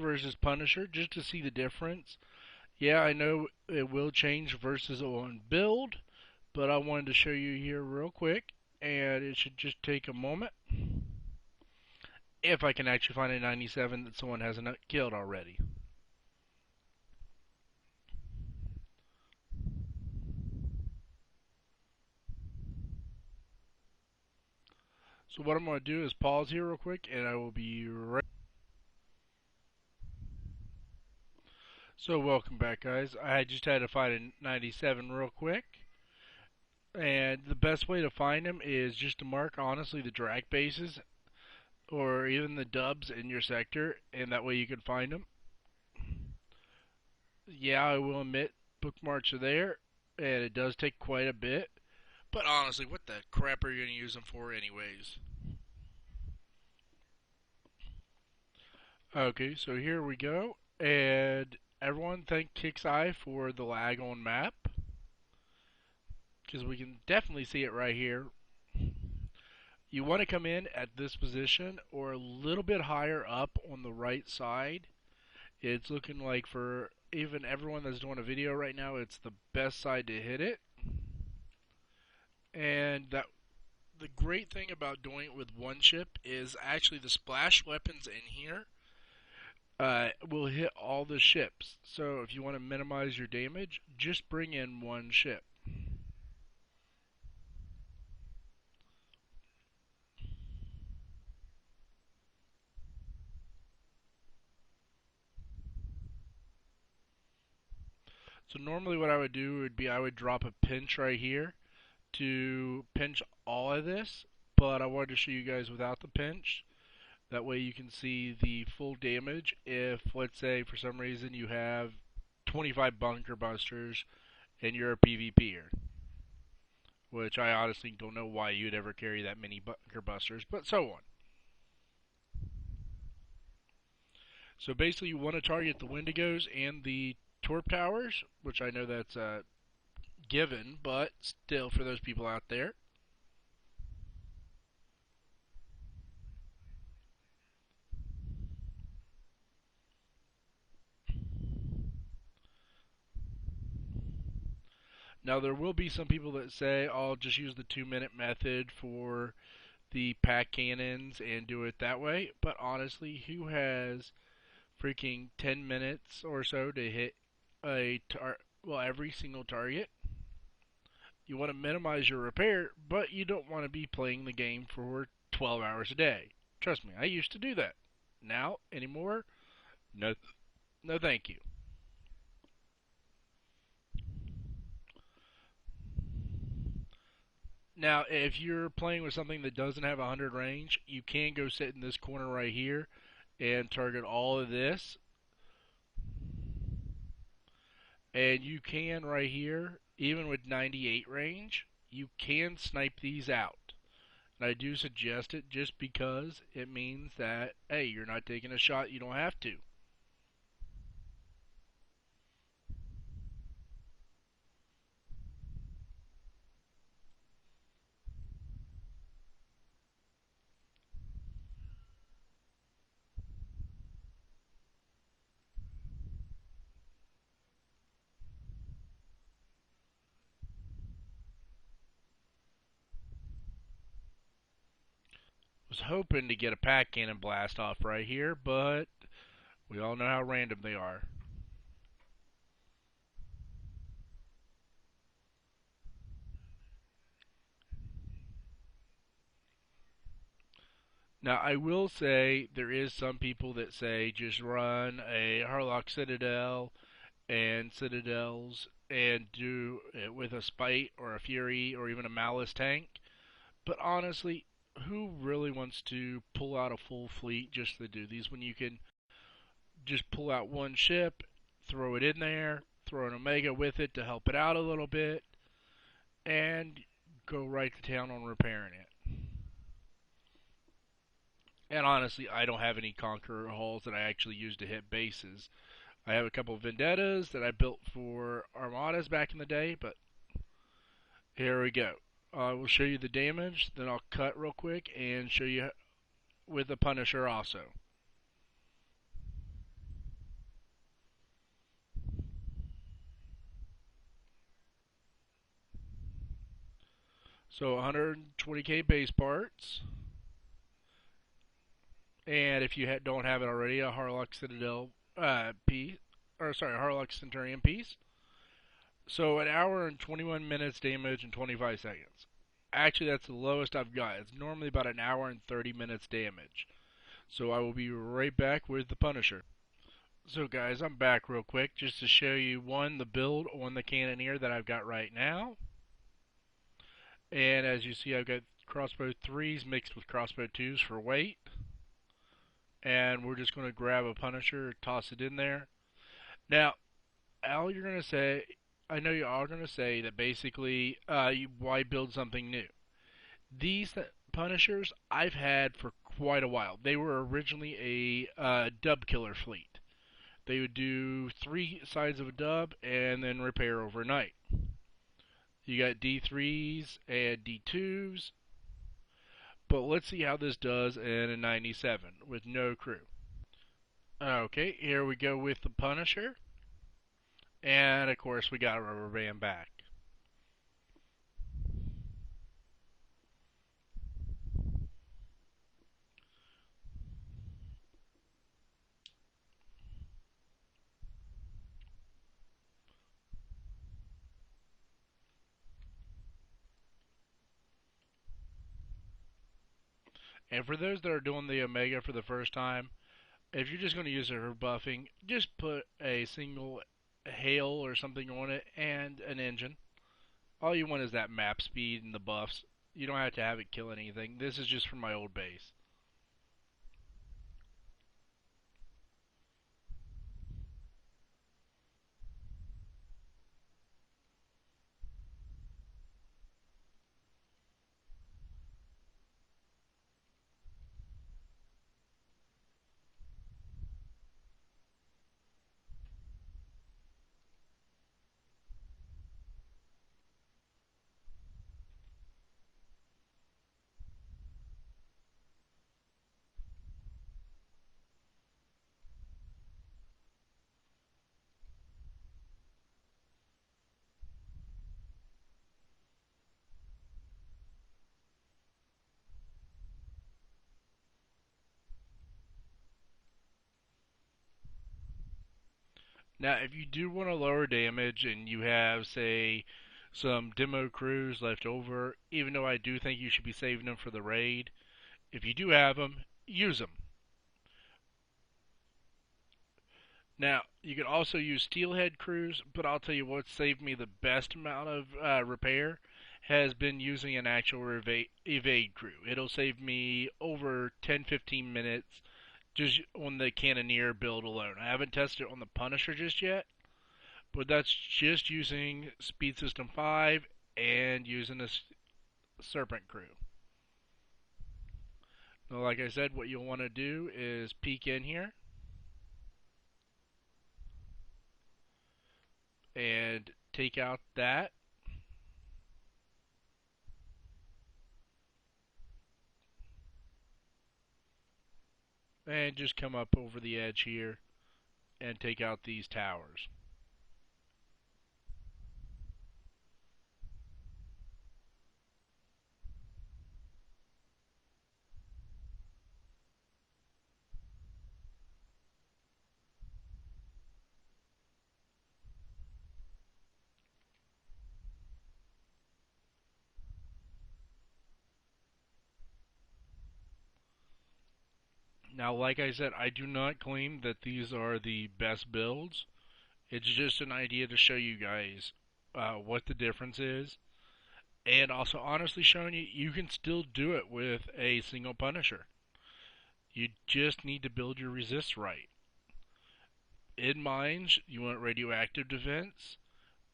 versus Punisher just to see the difference. Yeah, I know it will change versus on build, but I wanted to show you here real quick, and it should just take a moment. If I can actually find a 97 that someone hasn't killed already. So what I'm going to do is pause here real quick, and I will be right. So welcome back, guys. I just had to find a 97 real quick. And the best way to find them is just to mark, honestly, the drag bases or even the dubs in your sector, and that way you can find them. Yeah, I will admit, bookmarks are there, and it does take quite a bit. But honestly, what the crap are you going to use them for anyways? Okay, so here we go. And everyone thank KixEye for the lag on map, because we can definitely see it right here. You want to come in at this position or a little bit higher up on the right side. It's looking like for even everyone that's doing a video right now, it's the best side to hit it. And that the great thing about doing it with one ship is actually the splash weapons in here will hit all the ships. So if you want to minimize your damage, just bring in one ship. So normally what I would do would be I would drop a pinch right here to pinch all of this, but I wanted to show you guys without the pinch. That way you can see the full damage if, let's say, for some reason you have 25 bunker busters and you're a PvPer. Which I honestly don't know why you'd ever carry that many bunker busters, but so on. So basically you want to target the Wendigos and the Torp Towers, which I know that's given, but still for those people out there. Now there will be some people that say, I'll just use the 2-minute method for the pack cannons and do it that way, but honestly, who has freaking 10 minutes or so to hit every single target? You want to minimize your repair, but you don't want to be playing the game for 12 hours a day. Trust me, I used to do that. Now, anymore? No, no thank you. Now, if you're playing with something that doesn't have 100 range, you can go sit in this corner right here and target all of this. And you can right here, even with 98 range, you can snipe these out. And I do suggest it just because it means that, hey, you're not taking a shot you don't have to. Was hoping to get a pack cannon blast off right here, but we all know how random they are. Now, I will say there is some people that say just run a Harlock Citadel and Citadels and do it with a Spite or a Fury or even a Malice tank. But honestly, who really wants to pull out a full fleet just to do these when you can just pull out one ship, throw it in there, throw an Omega with it to help it out a little bit, and go right to town on repairing it. And honestly, I don't have any Conqueror hulls that I actually use to hit bases. I have a couple of Vendettas that I built for Armadas back in the day, but here we go. I will show you the damage, then I'll cut real quick and show you with the Punisher also. So 120k base parts, and if you don't have it already, a Harlock Citadel piece, or sorry, Harlock Centurion piece. So an hour and 21 minutes damage in 25 seconds. Actually, that's the lowest I've got. It's normally about an hour and 30 minutes damage. So I will be right back with the Punisher. So guys, I'm back real quick just to show you the build on the Cannoneer that I've got right now. And as you see, I've got crossbow 3s mixed with crossbow 2s for weight. And we're just going to grab a Punisher, toss it in there. Now, all you're going to say, I know you're all going to say that basically, why build something new? These Punishers I've had for quite a while. They were originally a dub killer fleet. They would do 3 sides of a dub and then repair overnight. You got D3s and D2s. But let's see how this does in a 97 with no crew. Okay, here we go with the Punisher. And of course we got a rubber band back. And for those that are doing the Omega for the first time, if you're just going to use it for buffing, just put a single hail or something on it and an engine. All you want is that map speed and the buffs. You don't have to have it kill anything. This is just for my old base. Now, if you do want to lower damage and you have, say, some demo crews left over, even though I do think you should be saving them for the raid, if you do have them, use them. Now, you can also use steelhead crews, but I'll tell you what saved me the best amount of repair has been using an actual evade crew. It'll save me over 10-15 minutes just on the Cannoneer build alone. I haven't tested it on the Punisher just yet, but that's just using Speed System 5 and using a Serpent crew. Now, like I said, what you'll want to do is peek in here and take out that. And just come up over the edge here and take out these towers. Now, like I said, I do not claim that these are the best builds. It's just an idea to show you guys what the difference is. And also, honestly, showing you, you can still do it with a single Punisher. You just need to build your resist right. In mines, you want radioactive defense.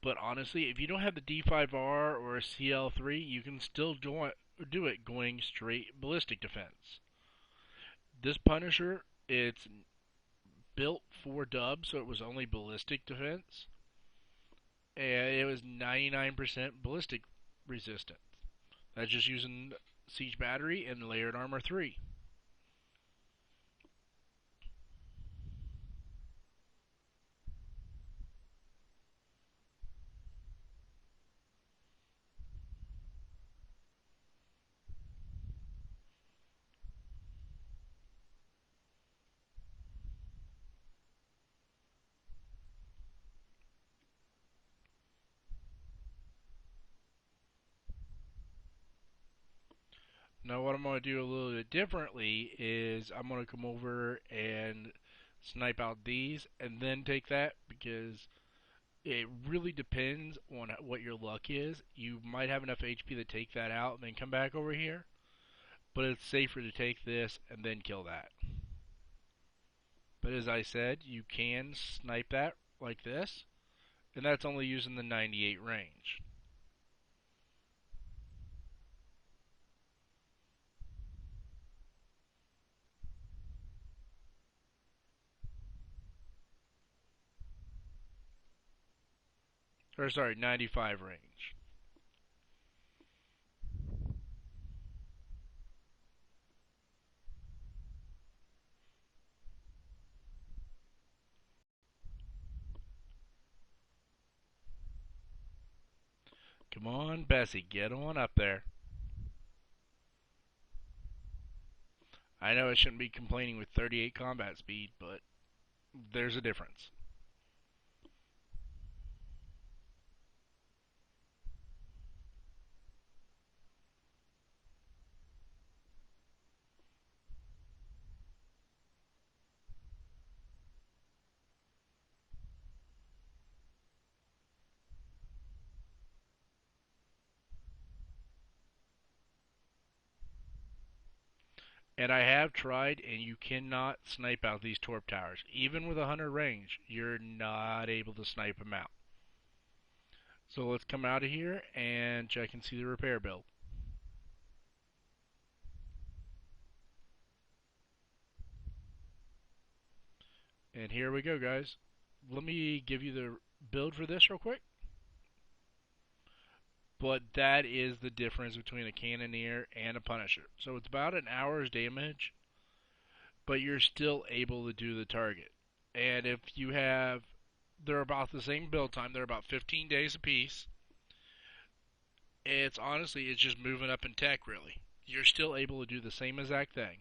But honestly, if you don't have the D5R or a CL3, you can still do it going straight ballistic defense. This Punisher, it's built for dub, so it was only ballistic defense. And it was 99% ballistic resistant. That's just using siege battery and layered armor 3. Now what I'm going to do a little bit differently is I'm going to come over and snipe out these and then take that, because it really depends on what your luck is. You might have enough HP to take that out and then come back over here, but it's safer to take this and then kill that. But as I said, you can snipe that like this, and that's only using the 98 range. Or sorry, 95 range. Come on, Bessie, get on up there. I know I shouldn't be complaining with 38 combat speed, but there's a difference. And I have tried, and you cannot snipe out these torp towers. Even with 100 range, you're not able to snipe them out. So let's come out of here and check and see the repair build. And here we go, guys. Let me give you the build for this real quick. But that is the difference between a Cannoneer and a Punisher. So it's about an hour's damage, but you're still able to do the target. And if you have, they're about the same build time. They're about 15 days apiece. It's honestly, it's just moving up in tech, really. You're still able to do the same exact thing.